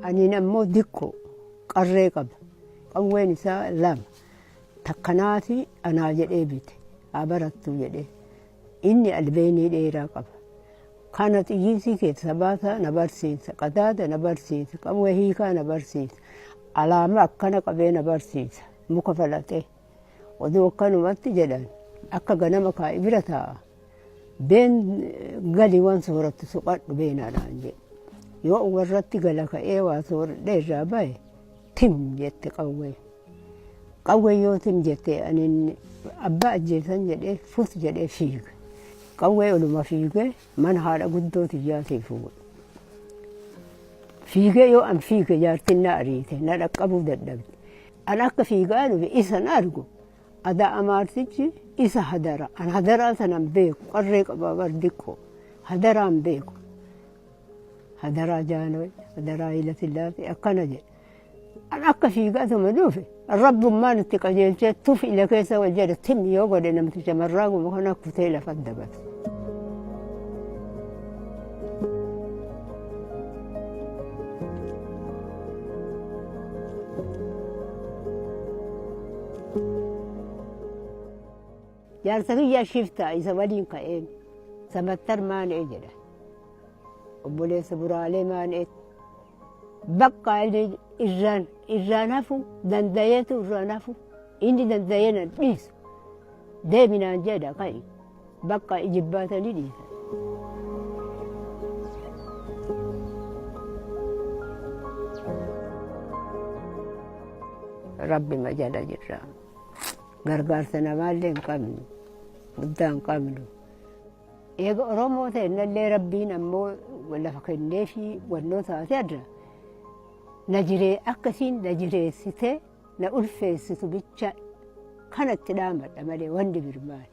Ani nammoo dikko qarree qaba. Qawween isaa lama. Takkanaati anaa jedhee bite. Haa barattuu jedhee. Inni albeenii dheeraa qaba. Kana xiyyiisii keessa baasa na barsiisa. Qadaada na barsiisa. Qawwee hiikaa na barsiisa. Alaama akkana qabee na barsiisa. Muka falatee. Oduu akkanumatti jedhan. Akka ganama kaa'e bira taa'a. Been galiiwwan sooratti suqadhu beenaadhaan jedhe. Yoo warratti gala ka'ee waa sooradhee irraa bahe tim jette qawwee. Qawwee yoo tim jette ani abbaa ajjeesan jedhee fus jedhee fiige. Qawwee oluma fiigee mana haadha guddoo tiyyaatii fuudhe. Fiigee yoo an fiige jaartin na ariite na dhaqqabuu dadhabde. An akka fiigaa dhufe isa na argu. Adaa amaartichi isa hadara. An hadaraa sanan beeku qarree qabaa bardikkoo. Hadaraan beeku. Hadaraa jaanoo hadaraa hiilatillaati akkana jedhe. An akka fiigaatuma dhufe rabbummaan itti qajeelchee tufi ila keessa wal jedhe tim yoo godhe namticha marraaguma kana kutee lafa dabate. Jaarsa kiyyaa shiftaa isa waliin ka'een samattar maanee jedha. Obboleessa buraalee maanee bakka irraan hafu dandayeetu irraan hafu inni dandayee nan dhiisu deeminaan jedha ka'i bakka ijibbaatanii dhiisan. Rabbi ma jala jirra. Gargaarsa namaallee hin qabnu. Guddaa hin qabnu. Eega Oromoo ta'e nallee Rabbiin ammoo lafa kennee fi wannoo taate adda. Na jiree akkasiin na jireessitee na ulfeessitu bicha kanatti dhaamadha malee wanti birmaani.